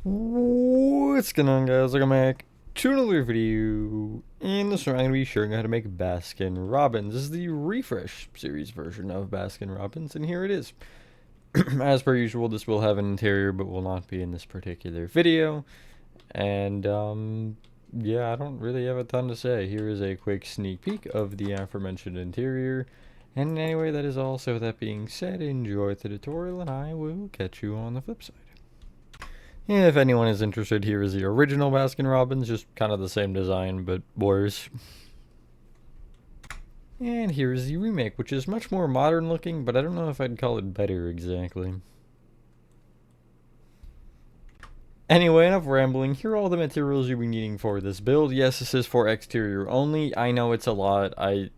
What's going on, guys? Welcome back to another video. In this one, I'm going to be showing you how to make Baskin Robbins. This is the refresh series version of Baskin Robbins, and here it is. As per usual, this will have an interior, but will not be in this particular video. And, yeah, I don't really have a ton to say. Here is a quick sneak peek of the aforementioned interior. And anyway, that is all. So with that being said, enjoy the tutorial, and I will catch you on the flip side. Yeah, if anyone is interested, here is the original Baskin Robbins, just kind of the same design, but worse. And here is the remake, which is much more modern looking, but I don't know if I'd call it better exactly. Anyway, enough rambling. Here are all the materials you'll be needing for this build. Yes, this is for exterior only. I know it's a lot. I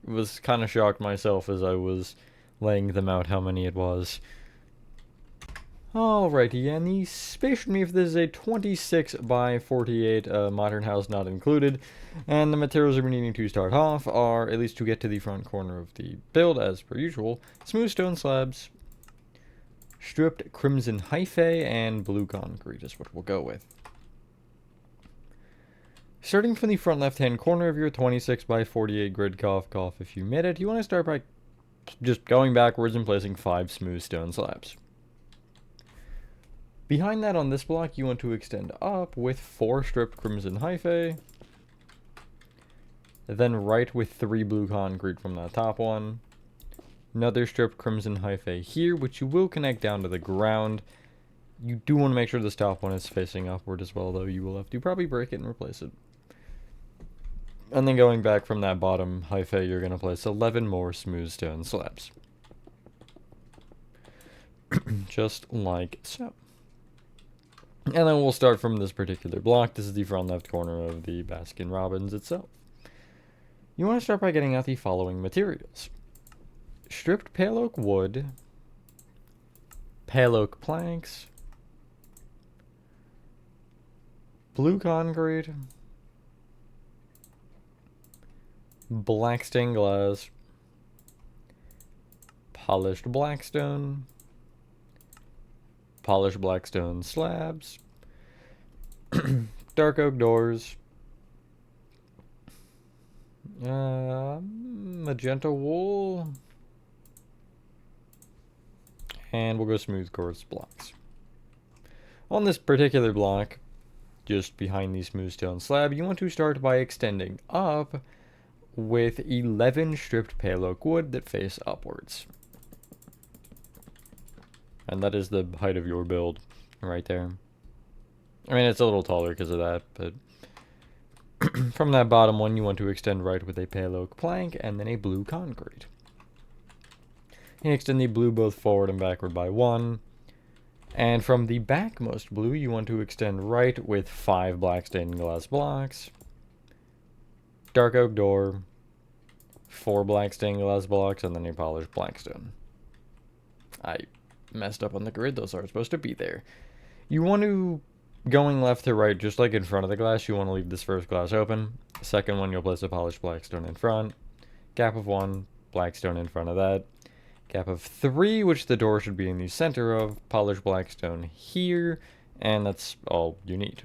was kind of shocked myself as I was laying them out how many it was. Alrighty, and the space beneath this is a 26 by 48 modern house not included, and the materials we're needing to start off are, at least to get to the front corner of the build as per usual, smooth stone slabs, stripped crimson hyphae, and blue concrete is what we'll go with. Starting from the front left hand corner of your 26 by 48 grid, cough cough if you made it, you want to start by just going backwards and placing 5 smooth stone slabs. Behind that on this block, you want to extend up with 4 stripped crimson hyphae, then right with 3 blue concrete from that top one, another stripped crimson hyphae here, which you will connect down to the ground. You do want to make sure this top one is facing upward as well, though you will have to probably break it and replace it. And then going back from that bottom hyphae, you're going to place 11 more smooth stone slabs. Just like so. And then we'll start from this particular block. This is the front left corner of the Baskin Robbins itself. You want to start by getting out the following materials. Stripped pale oak wood, pale oak planks, blue concrete, black stained glass, polished blackstone, polished blackstone slabs, dark oak doors, magenta wool, and we'll go smooth quartz blocks. On this particular block, just behind the smooth stone slab, you want to start by extending up with 11 stripped pale oak wood that face upwards. And that is the height of your build right there. I mean, it's a little taller because of that, but from that bottom one, you want to extend right with a pale oak plank and then a blue concrete. You extend the blue both forward and backward by 1. And from the backmost blue, you want to extend right with 5 black stained glass blocks, dark oak door, 4 black stained glass blocks, and then a polished blackstone. I messed up on the grid. Those aren't supposed to be there. You want to, going left to right, just like in front of the glass, you want to leave this first glass open. Second one, you'll place a polished blackstone in front. Gap of 1, blackstone in front of that. Gap of 3, which the door should be in the center of, polished blackstone here, and that's all you need.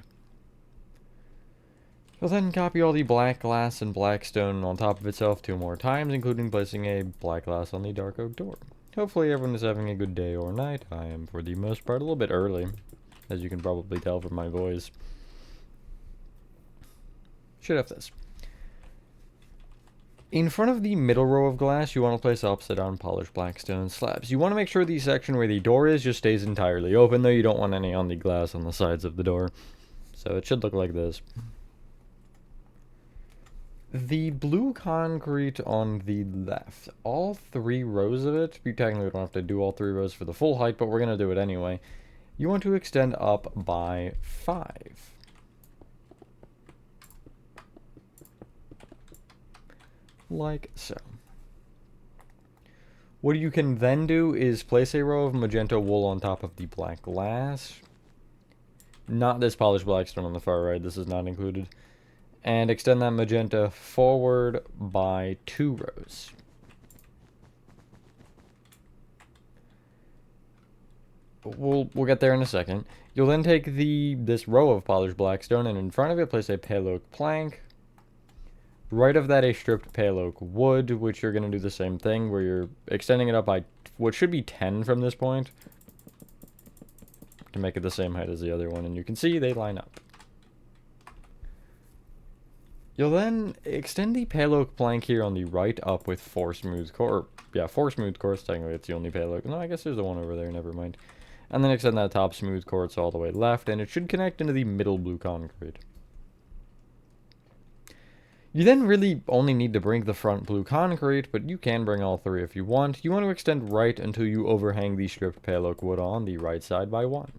You'll then copy all the black glass and blackstone on top of itself 2 more times, including placing a black glass on the dark oak door. Hopefully everyone is having a good day or night. I am, for the most part, a little bit early, as you can probably tell from my voice. Should have this. In front of the middle row of glass, you want to place upside down polished blackstone slabs. You want to make sure the section where the door is just stays entirely open, though you don't want any on the glass on the sides of the door. So it should look like this. The blue concrete on the left, all 3 rows of it, you technically don't have to do all 3 rows for the full height, but we're going to do it anyway. You want to extend up by 5. Like so. What you can then do is place a row of magenta wool on top of the black glass. Not this polished blackstone on the far right, this is not included. And extend that magenta forward by 2 rows. we'll get there in a second. You'll then take this row of polished blackstone, and in front of it place a pale oak plank. Right of that a stripped pale oak wood, which you're going to do the same thing, where you're extending it up by what should be 10 from this point, to make it the same height as the other one, and you can see they line up. You'll then extend the pale oak plank here on the right up with 4 smooth core. Yeah, 4 smooth cores. Technically, it's the only pale oak. No, I guess there's the one over there. Never mind. And then extend that top smooth quartz all the way left, and it should connect into the middle blue concrete. You then really only need to bring the front blue concrete, but you can bring all 3 if you want. You want to extend right until you overhang the stripped pale oak wood on the right side by 1.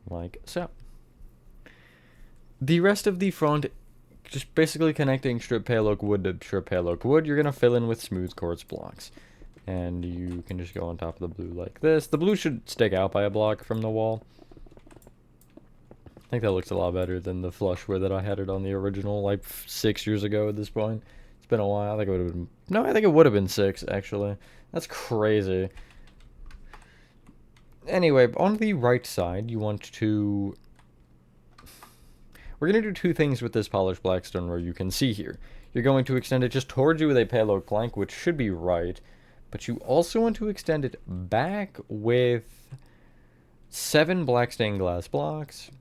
Like so. The rest of the front, just basically connecting strip pale oak wood to strip pale oak wood, you're going to fill in with smooth quartz blocks. And you can just go on top of the blue like this. The blue should stick out by a block from the wall. I think that looks a lot better than the flush where that I had it on the original, like 6 years ago at this point. It's been a while. I think it would have been... No, I think it would have been 6, actually. That's crazy. Anyway, on the right side, you want to... We're going to do 2 things with this polished blackstone where you can see here. You're going to extend it just towards you with a pale oak plank, which should be right. But you also want to extend it back with 7 black stained glass blocks,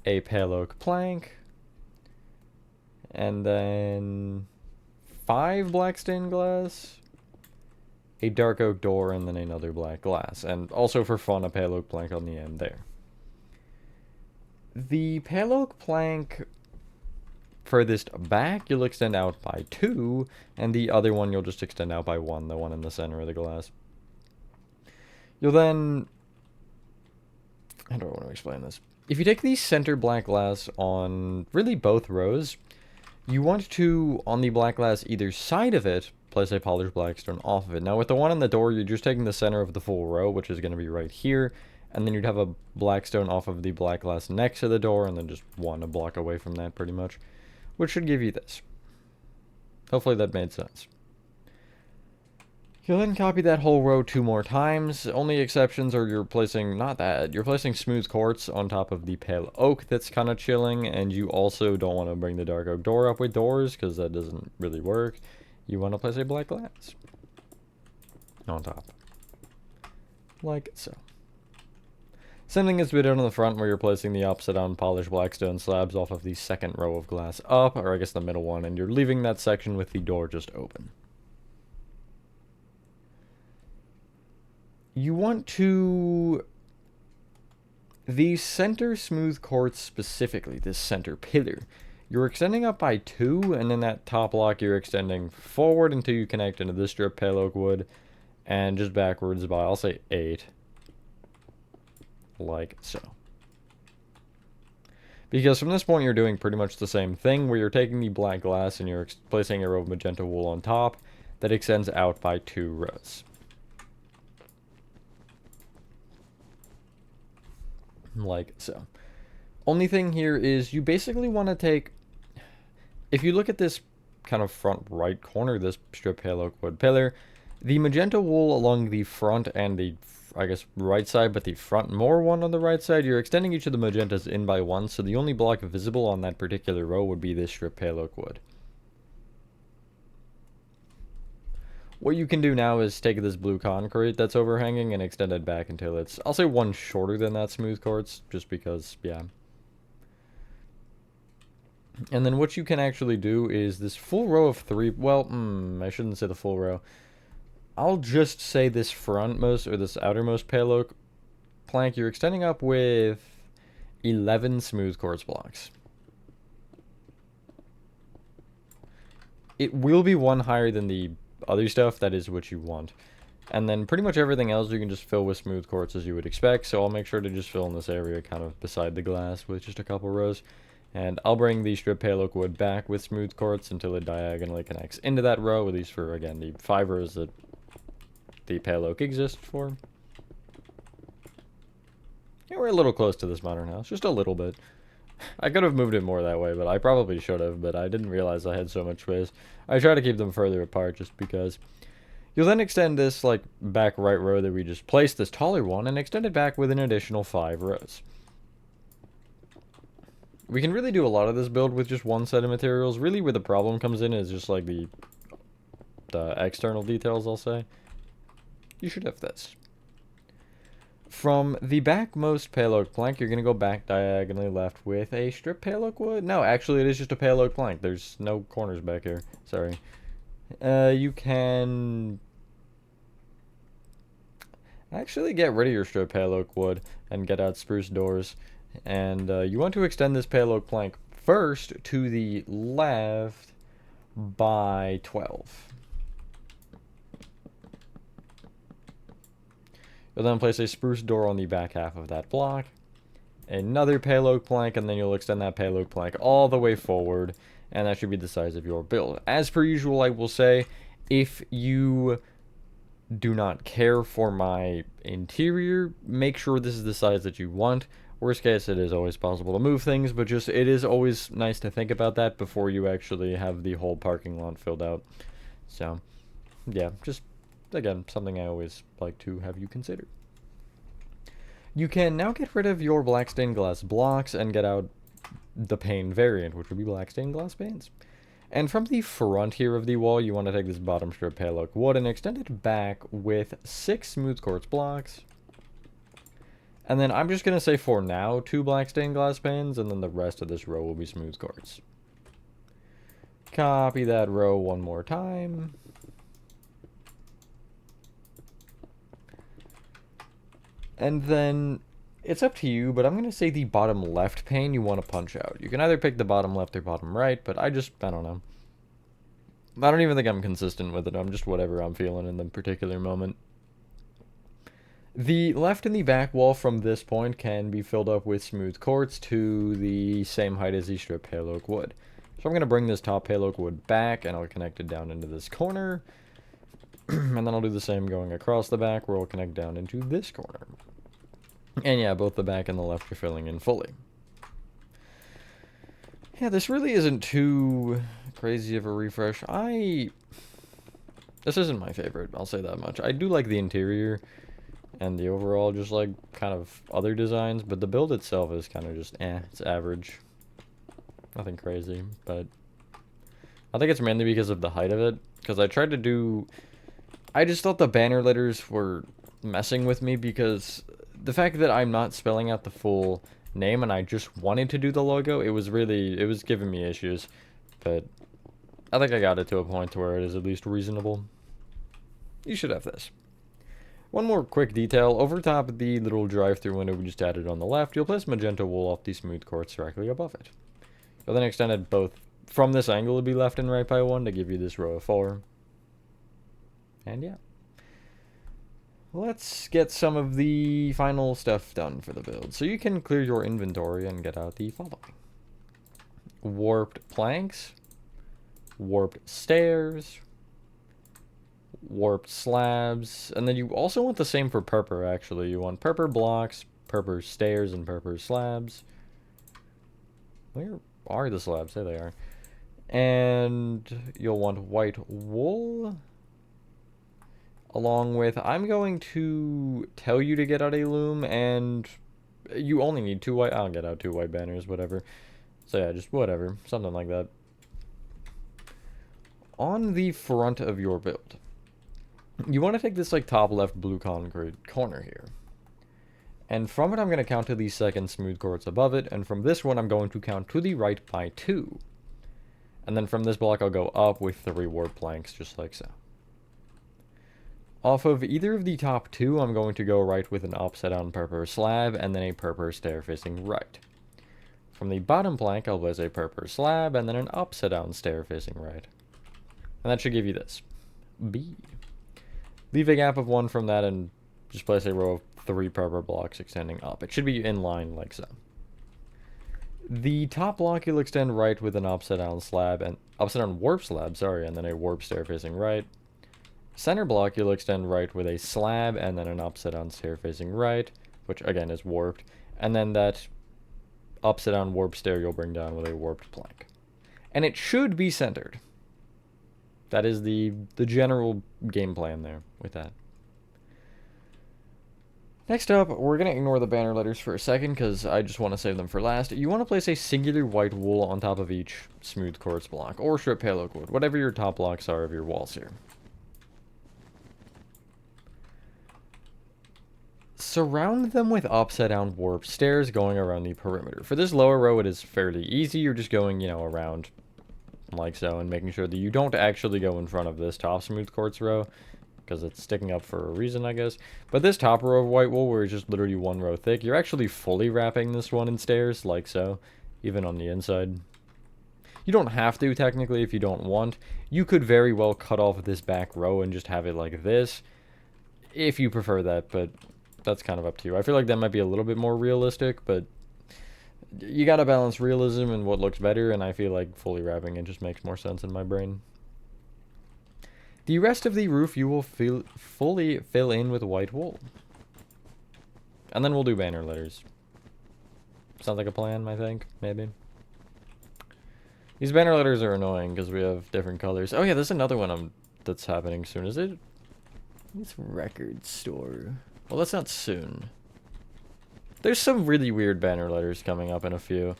a pale oak plank, and then 5 black stained glass, a dark oak door, and then another black glass. And also for fun, a pale oak plank on the end there. The pale oak plank furthest back, you'll extend out by 2, and the other one you'll just extend out by 1, the one in the center of the glass. You'll then... How do I want to explain this? If you take the center black glass on really both rows, you want to, on the black glass either side of it, place a polished blackstone off of it. Now with the one on the door, you're just taking the center of the full row, which is going to be right here, and then you'd have a blackstone off of the black glass next to the door, and then just one a block away from that pretty much, which should give you this. Hopefully that made sense. You'll then copy that whole row 2 more times. Only exceptions are you're placing, not that, you're placing smooth quartz on top of the pale oak that's kind of chilling, and you also don't want to bring the dark oak door up with doors, because that doesn't really work. You want to place a black glass on top. Like so. Same thing as we did on the front, where you're placing the opposite down polished blackstone slabs off of the second row of glass up, or I guess the middle one, and you're leaving that section with the door just open. You want to... The center smooth quartz specifically, this center pillar, you're extending up by 2, and then that top block you're extending forward until you connect into this strip pale oak wood, and just backwards by, I'll say 8. Like so. Because from this point you're doing pretty much the same thing, where you're taking the black glass and you're placing a row of magenta wool on top that extends out by 2 rows. Like so. Only thing here is you basically want to take, if you look at this kind of front right corner, this strip pale oak wood pillar, the magenta wool along the front and the, I guess, right side, but the front more one on the right side, you're extending each of the magentas in by 1, so the only block visible on that particular row would be this strip pale oak wood. What you can do now is take this blue concrete that's overhanging and extend it back until it's, I'll say 1 shorter than that smooth quartz, just because, yeah. And then what you can actually do is this full row of 3, well, I shouldn't say the full row. I'll just say this frontmost, or this outermost pale oak plank, you're extending up with 11 smooth quartz blocks. It will be 1 higher than the other stuff, that is what you want. And then pretty much everything else you can just fill with smooth quartz as you would expect, so I'll make sure to just fill in this area kind of beside the glass with just a couple rows. And I'll bring the strip pale oak wood back with smooth quartz until it diagonally connects into that row, at least for, again, the 5 rows that the pale oak exists for. Yeah, we're a little close to this modern house, just a little bit. I could have moved it more that way, but I probably should have, but I didn't realize I had so much space. I try to keep them further apart just because You'll then extend this like back right row that we just placed, this taller one, and extend it back with an additional 5 rows. We can really do a lot of this build with just one set of materials. Really where the problem comes in is just like the external details, I'll say. You should have this. From the backmost pale oak plank, you're going to go back diagonally left with a strip pale oak wood. No, actually it is just a pale oak plank. There's no corners back here. Sorry. You can actually get rid of your strip pale oak wood and get out spruce doors. And you want to extend this pale oak plank first to the left by 12. You'll then place a spruce door on the back half of that block, another pale oak plank, and then you'll extend that pale oak plank all the way forward, and that should be the size of your build. As per usual, I will say, if you do not care for my interior, make sure this is the size that you want. Worst case, it is always possible to move things, but just it is always nice to think about that before you actually have the whole parking lot filled out. So, yeah, just, again, something I always like to have you consider. You can now get rid of your black stained glass blocks and get out the pane variant, which would be black stained glass panes. And from the front here of the wall, you want to take this bottom strip pale oak wood and extend it back with 6 smooth quartz blocks. And then I'm just going to say for now 2 black stained glass panes, and then the rest of this row will be smooth quartz. Copy that row one more time. And then it's up to you, but I'm going to say the bottom left pane you want to punch out. You can either pick the bottom left or bottom right, but I don't know. I don't even think I'm consistent with it. I'm just whatever I'm feeling in the particular moment. The left and the back wall from this point can be filled up with smooth quartz to the same height as the strip pale oak wood. So I'm going to bring this top pale oak wood back, and I'll connect it down into this corner. And then I'll do the same going across the back, where I'll connect down into this corner. And yeah, both the back and the left are filling in fully. Yeah, this really isn't too crazy of a refresh. This isn't my favorite, I'll say that much. I do like the interior and the overall, just like, kind of other designs, but the build itself is kind of just, it's average. Nothing crazy, but I think it's mainly because of the height of it, because I tried to do... I just thought the banner letters were messing with me, because the fact that I'm not spelling out the full name and I just wanted to do the logo, it was giving me issues, but I think I got it to a point where it is at least reasonable. You should have this. One more quick detail, over top of the little drive-through window we just added on the left, you'll place magenta wool off the smooth quartz directly above it. You'll then extend it both from this angle to be left and right by 1 to give you this row of 4. And yeah. Let's get some of the final stuff done for the build. So you can clear your inventory and get out the following. Warped planks, warped stairs, warped slabs, and then you also want the same for purple, actually. You want purple blocks, purple stairs, and purple slabs. Where are the slabs? There they are. And you'll want white wool, along with, I'm going to tell you to get out a loom, and you only need 2 white, I'll get out 2 white banners, whatever. So yeah, just whatever, something like that. On the front of your build, you want to take this like top left blue concrete corner here. And from it I'm going to count to the second smooth quartz above it, and from this one I'm going to count to the right by 2. And then from this block I'll go up with 3 warp planks, just like so. Off of either of the top 2, I'm going to go right with an upside down purple slab, and then a purple stair facing right. From the bottom plank, I'll place a purple slab, and then an upside down stair facing right. And that should give you this. B. Leave a gap of 1 from that, and just place a row of 3 purple blocks extending up. It should be in line like so. The top block you'll extend right with an upside down slab, and upside down warp slab, sorry, and then a warp stair facing right. Center block you'll extend right with a slab and then an upside down stair facing right, which again is warped, and then that upside down warp stair you'll bring down with a warped plank. And it should be centered. That is the general game plan there with that. Next up, we're going to ignore the banner letters for a second because I just want to save them for last. You want to place a singular white wool on top of each smooth quartz block, or strip pale oak wood, whatever your top blocks are of your walls here. Surround them with upside down warp stairs going around the perimeter. For this lower row, it is fairly easy. You're just going, you know, around like so and making sure that you don't actually go in front of this top smooth quartz row because it's sticking up for a reason, I guess. But this top row of white wool, where it's just literally one row thick, you're actually fully wrapping this one in stairs, like so, even on the inside. You don't have to, technically, if you don't want. You could very well cut off this back row and just have it like this, if you prefer that, but that's kind of up to you. I feel like that might be a little bit more realistic, but you gotta balance realism and what looks better, and I feel like fully wrapping it just makes more sense in my brain. The rest of the roof you will fully fill in with white wool. And then we'll do banner letters. Sounds like a plan, I think, maybe. These banner letters are annoying because we have different colors. Oh yeah, there's another one that's happening soon. Is it? It's record store. Well, that's not soon. There's some really weird banner letters coming up in a few.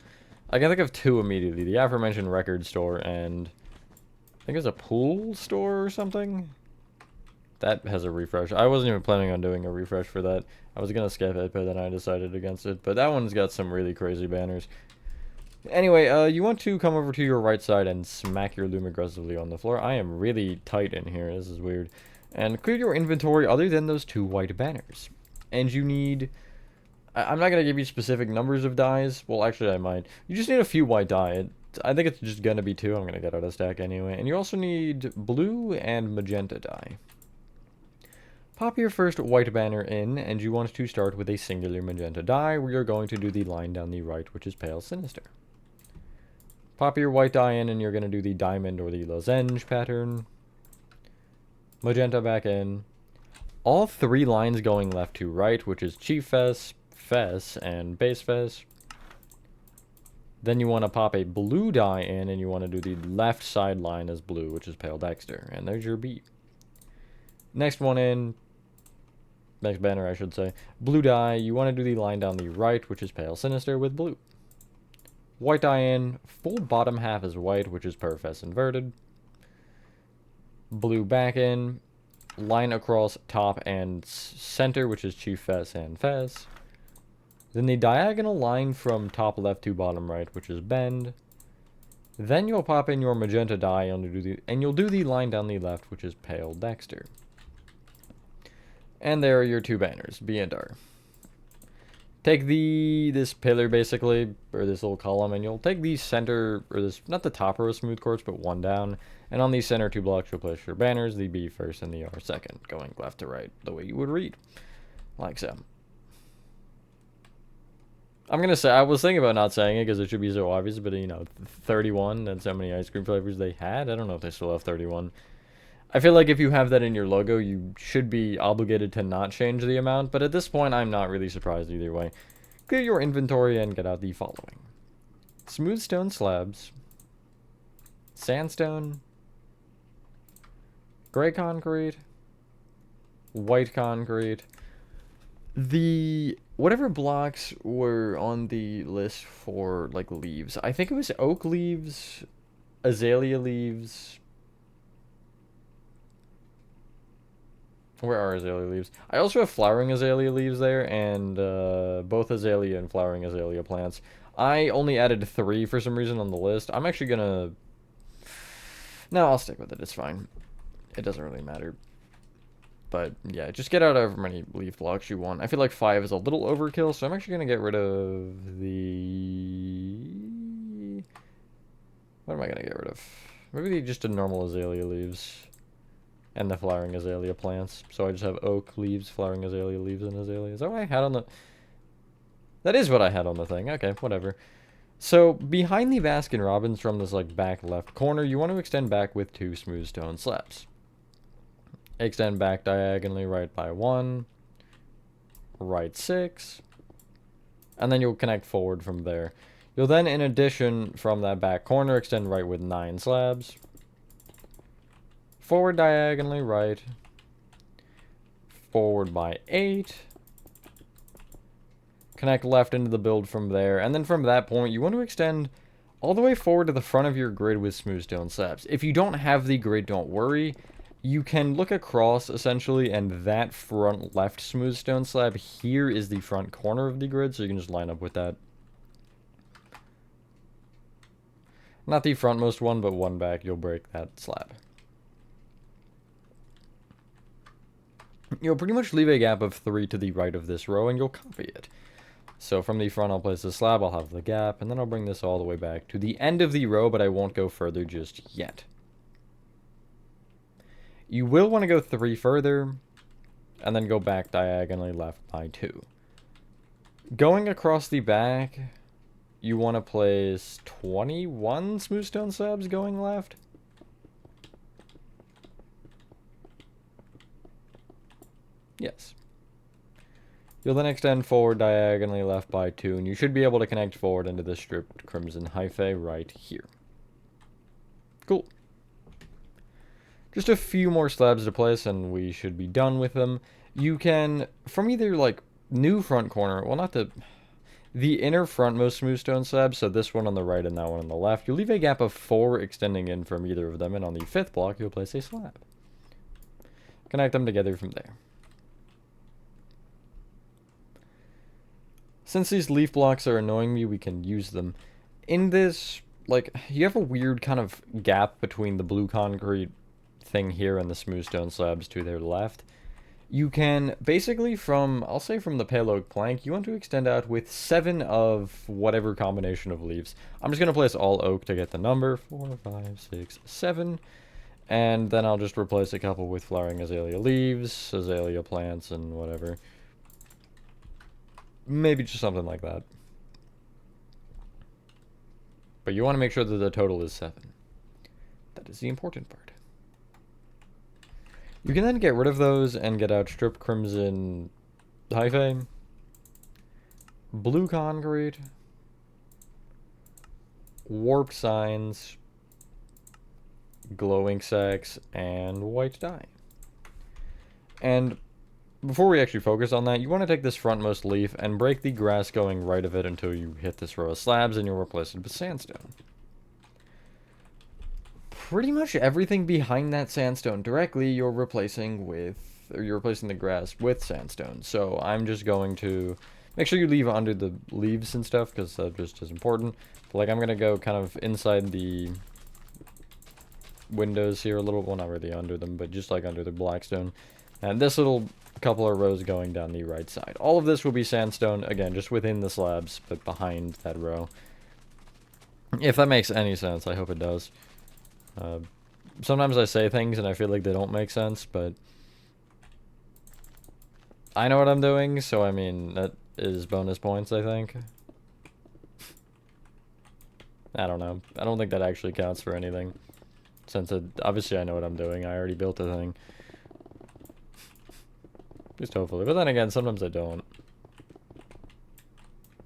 I can think of two immediately. The aforementioned record store and I think it's a pool store or something. That has a refresh. I wasn't even planning on doing a refresh for that. I was going to skip it, but then I decided against it. But that one's got some really crazy banners. Anyway, you want to come over to your right side and smack your loom aggressively on the floor. I am really tight in here. This is weird. And clear your inventory other than those two white banners. And you need... I'm not going to give you specific numbers of dyes. Well, actually, I might. You just need a few white dye. I think it's just going to be two. I'm going to get out of stack anyway. And you also need blue and magenta dye. Pop your first white banner in, and you want to start with a singular magenta dye, where you're going to do the line down the right, which is pale sinister. Pop your white dye in, and you're going to do the diamond or the lozenge pattern. Magenta back in. All three lines going left to right, which is chief fess, fess, and base fess. Then you want to pop a blue dye in, and you want to do the left side line as blue, which is pale dexter. And there's your beat. Next one in. Next banner, I should say. Blue dye, you want to do the line down the right, which is pale sinister with blue. White dye in, full bottom half is white, which is per fess inverted. Blue back in, line across top and center, which is chief fess and fess. Then the diagonal line from top left to bottom right, which is bend. Then you'll pop in your magenta dye and you'll do the line down the left, which is pale dexter. And there are your two banners, B and R. Take this pillar basically, or this little column, and you'll take the center, or this, not the top row of smooth quartz, but one down. And on these center two blocks, you'll place your banners, the B first and the R second, going left to right, the way you would read. Like so. I'm going to say, I was thinking about not saying it because it should be so obvious, but you know, 31 and so many ice cream flavors they had. I don't know if they still have 31. I feel like if you have that in your logo, you should be obligated to not change the amount, but at this point, I'm not really surprised either way. Clear your inventory and get out the following. Smooth stone slabs, sandstone, gray concrete, white concrete. Whatever blocks were on the list for, like, leaves. I think it was oak leaves, azalea leaves. Where are azalea leaves? I also have flowering azalea leaves there, and both azalea and flowering azalea plants. I only added 3 for some reason on the list. I'm actually gonna... No, I'll stick with it. It's fine. It doesn't really matter. But, yeah, just get out however many leaf blocks you want. I feel like 5 is a little overkill, so I'm actually gonna get rid of the... What am I gonna get rid of? Maybe just a normal azalea leaves. And the flowering azalea plants. So I just have oak leaves, flowering azalea leaves, and azalea. Is that what I had on the... That is what I had on the thing. Okay, whatever. So, behind the Baskin Robbins from this, like, back left corner, you want to extend back with 2 smooth stone slabs. Extend back diagonally right by 1. Right 6. And then you'll connect forward from there. You'll then, in addition, from that back corner, extend right with 9 slabs. Forward diagonally right. Forward by 8. Connect left into the build from there. And then from that point, you want to extend all the way forward to the front of your grid with smooth stone slabs. If you don't have the grid, don't worry. You can look across, essentially, and that front left smooth stone slab here is the front corner of the grid, so you can just line up with that. Not the frontmost one, but one back, you'll break that slab. You'll pretty much leave a gap of 3 to the right of this row, and you'll copy it. So from the front, I'll place the slab, I'll have the gap, and then I'll bring this all the way back to the end of the row, but I won't go further just yet. You will want to go 3 further, and then go back diagonally left by 2. Going across the back, you want to place 21 smooth stone slabs going left. Yes. You'll then extend forward diagonally left by 2, and you should be able to connect forward into the stripped crimson hyphae right here. Cool. Just a few more slabs to place, and we should be done with them. You can, from either, like, new front corner, well, not the inner frontmost smooth stone slab, so this one on the right and that one on the left, you'll leave a gap of 4 extending in from either of them, and on the 5th block, you'll place a slab. Connect them together from there. Since these leaf blocks are annoying me, we can use them. In this, like, you have a weird kind of gap between the blue concrete thing here and the smooth stone slabs to their left. You can basically from, I'll say from the pale oak plank, you want to extend out with 7 of whatever combination of leaves. I'm just going to place all oak to get the number, 4, 5, 6, 7. And then I'll just replace a couple with flowering azalea leaves, azalea plants, and whatever. Maybe just something like that. But you want to make sure that the total is 7. That is the important part. You can then get rid of those and get out stripped crimson hyphae, blue concrete, warped signs, glowing sacks, and white dye. And before we actually focus on that, you want to take this frontmost leaf and break the grass going right of it until you hit this row of slabs, and you'll replace it with sandstone. Pretty much everything behind that sandstone directly, you're replacing the grass with sandstone. So I'm just going to make sure you leave under the leaves and stuff, because that just is important. But, like, I'm going to go kind of inside the windows here a little, well, not really under them, but just like under the blackstone. And this little couple of rows going down the right side. All of this will be sandstone, again, just within the slabs, but behind that row. If that makes any sense, I hope it does. Sometimes I say things and I feel like they don't make sense, but I know what I'm doing, so I mean, that is bonus points, I think. I don't know. I don't think that actually counts for anything. Since obviously I know what I'm doing. I already built the thing. Just hopefully. But then again, sometimes I don't.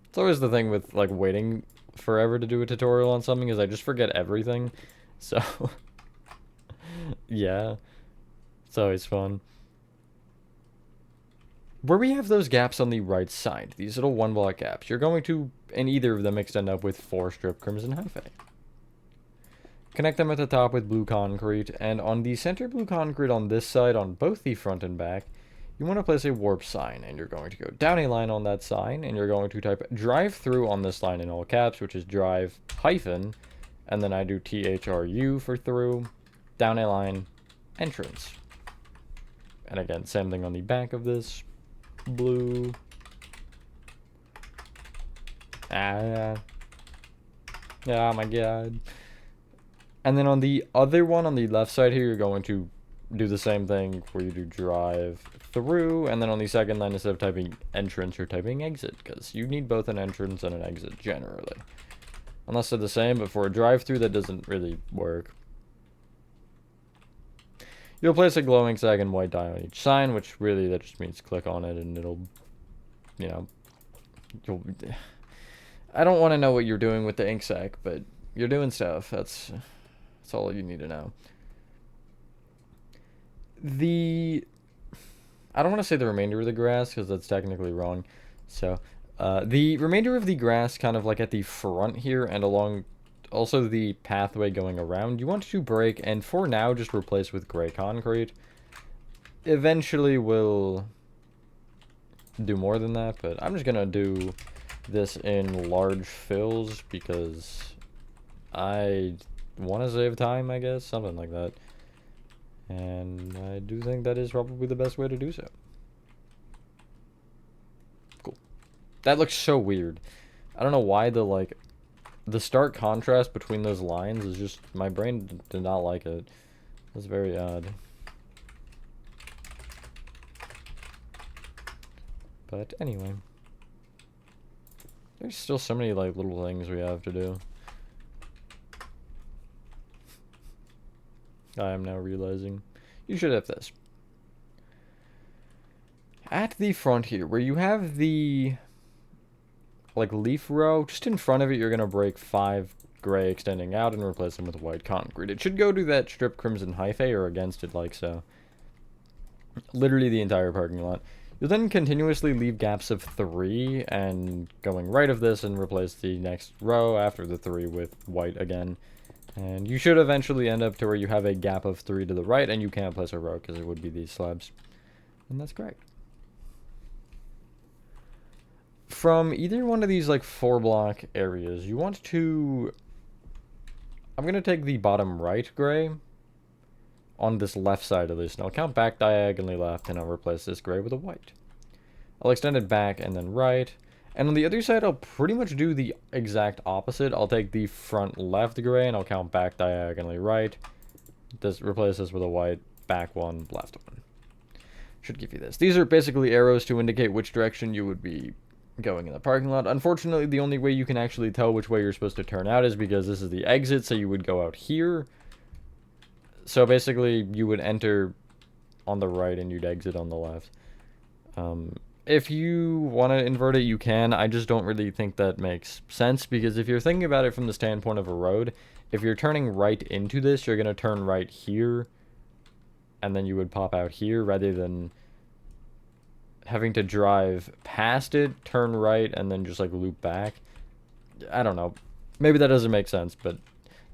It's always the thing with, like, waiting forever to do a tutorial on something, is I just forget everything. So, yeah. It's always fun. Where we have those gaps on the right side, these little 1 block gaps, you're going to, in either of them, extend up with 4 strip crimson hyphae. Connect them at the top with blue concrete, and on the center blue concrete on this side, on both the front and back, you want to place a warp sign, and you're going to go down a line on that sign, and you're going to type drive through on this line in all caps, which is drive hyphen, and then I do THRU for through, down a line, entrance. And again, same thing on the back of this, blue. Oh my god. And then on the other one, on the left side here, you're going to do the same thing where you do drive through, and then on the second line, instead of typing entrance, you're typing exit, because you need both an entrance and an exit generally. Unless they're the same, but for a drive-through, that doesn't really work. You'll place a glowing sack and white dye on each sign, which really, that just means click on it and it'll, you know, I don't want to know what you're doing with the ink sac, but you're doing stuff. That's all you need to know. the I don't want to say the remainder of the grass because that's technically wrong. So, the remainder of the grass kind of like at the front here and along also the pathway going around, you want to break and for now just replace with gray concrete. Eventually we'll do more than that, but I'm just gonna do this in large fills because I want to save time, I guess, something like that. And I do think that is probably the best way to do so. Cool. That looks so weird. I don't know why the stark contrast between those lines is just, my brain did not like it. It's very odd. But anyway. There's still so many like little things we have to do. I am now realizing you should have this. At the front here, where you have the like leaf row, just in front of it, you're going to break 5 gray extending out and replace them with white concrete. It should go to that strip crimson hyphae or against it like so. Literally the entire parking lot. You'll then continuously leave gaps of 3 and going right of this and replace the next row after the 3 with white again. And you should eventually end up to where you have a gap of 3 to the right and you can't place a row because it would be these slabs. And that's correct. From either one of these like 4 block areas, you want to... I'm going to take the bottom right gray on this left side of this, and I'll count back diagonally left, and I'll replace this gray with a white. I'll extend it back and then right, and on the other side, I'll pretty much do the exact opposite. I'll take the front left gray, and I'll count back diagonally right. Replace this with a white, back one, left one. Should give you this. These are basically arrows to indicate which direction you would be going in the parking lot. Unfortunately, the only way you can actually tell which way you're supposed to turn out is because this is the exit, so you would go out here. So basically, you would enter on the right and you'd exit on the left. If you want to invert it, you can. I just don't really think that makes sense because if you're thinking about it from the standpoint of a road, if you're turning right into this, you're going to turn right here and then you would pop out here rather than having to drive past it, turn right, and then just like loop back. I don't know. Maybe that doesn't make sense, but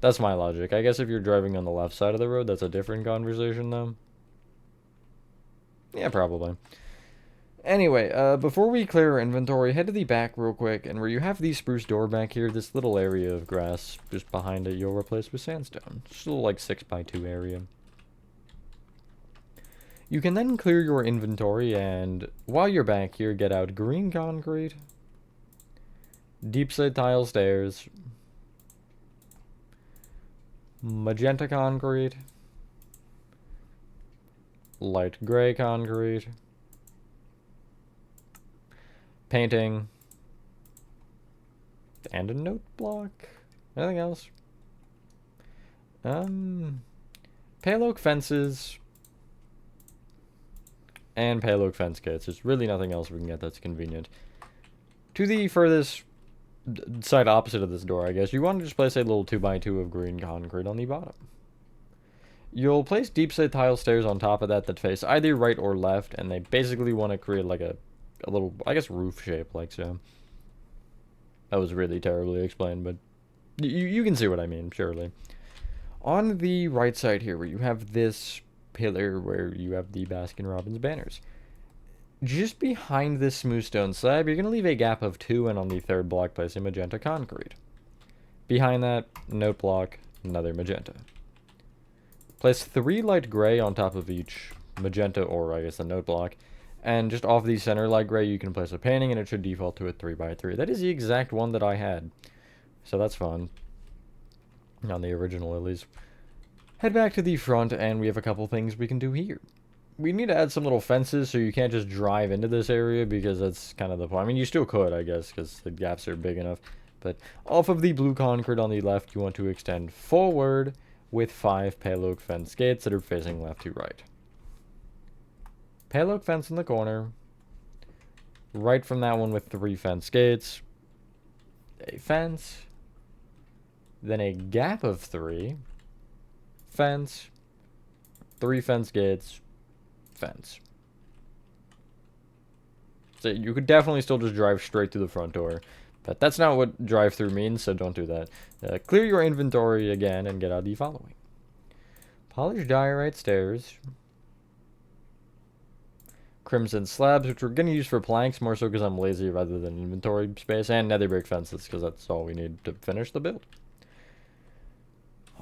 that's my logic. I guess if you're driving on the left side of the road, that's a different conversation, though. Yeah, probably. Anyway, before we clear our inventory, head to the back real quick, and where you have the spruce door back here, this little area of grass just behind it, you'll replace with sandstone. Just a little, like, 6x2 area. You can then clear your inventory, and while you're back here, get out green concrete, deep slate tile stairs, magenta concrete, light gray concrete, painting, and a note block. Anything else? Pale oak fences, and pale oak fence kits. There's really nothing else we can get that's convenient. To the furthest side opposite of this door, I guess, you want to just place a little 2x2 of green concrete on the bottom. You'll place deep slate tile stairs on top of that face either right or left, and they basically want to create like a little, I guess, roof shape like so. That was really terribly explained, but you can see what I mean, surely. On the right side here, where you have this pillar where you have the Baskin Robbins banners, just behind this smooth stone slab, you're going to leave a gap of 2, and on the third block, place a magenta concrete. Behind that, note block, another magenta. Place 3 light gray on top of each magenta, or I guess a note block, and just off the center light gray, you can place a painting, and it should default to a 3x3. That is the exact one that I had, so that's fun. On the original, at least. Head back to the front, and we have a couple things we can do here. We need to add some little fences, so you can't just drive into this area, because that's kind of the point. I mean, you still could, I guess, because the gaps are big enough. But off of the blue concrete on the left, you want to extend forward with 5 pale oak fence gates that are facing left to right. Pale oak fence in the corner. Right from that one with 3 fence gates. A fence. Then a gap of 3. Fence. 3 fence gates. fence. So you could definitely still just drive straight through the front door. But that's not what drive-through means, so don't do that. Clear your inventory again and get out the following. Polished diorite stairs. Crimson slabs, which we're going to use for planks, more so because I'm lazy rather than inventory space. And nether brick fences, because that's all we need to finish the build.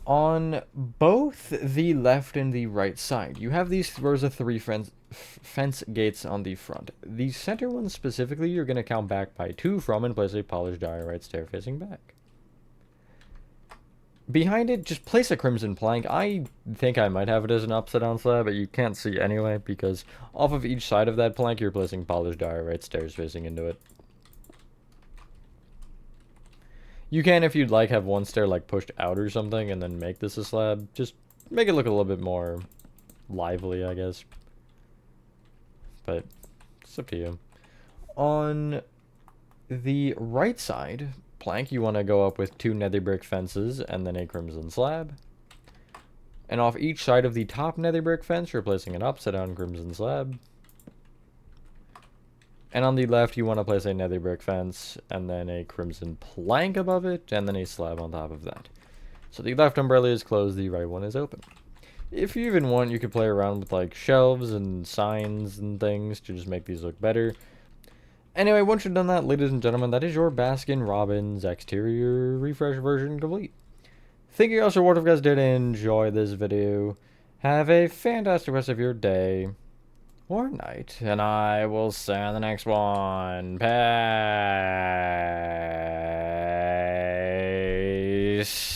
On both the left and the right side, you have these rows of 3 fence gates on the front. The center one specifically, you're going to count back by 2 from and place a polished diorite stair facing back. Behind it, just place a crimson plank. I think I might have it as an upside down slab, but you can't see anyway, because off of each side of that plank, you're placing polished diorite stairs facing into it. You can, if you'd like, have one stair like pushed out or something and then make this a slab. Just make it look a little bit more lively, I guess. But it's up to you. On the right side plank, you want to go up with 2 nether brick fences and then a crimson slab. And off each side of the top nether brick fence, you're placing an upside down crimson slab. And on the left, you want to place a nether brick fence, and then a crimson plank above it, and then a slab on top of that. So the left umbrella is closed, the right one is open. If you even want, you could play around with like shelves and signs and things to just make these look better. Anyway, once you've done that, ladies and gentlemen, that is your Baskin Robbins exterior refresh version complete. Thank you guys for watching. If you guys did enjoy this video, have a fantastic rest of your day. Or night, and I will see you on the next one. Peace.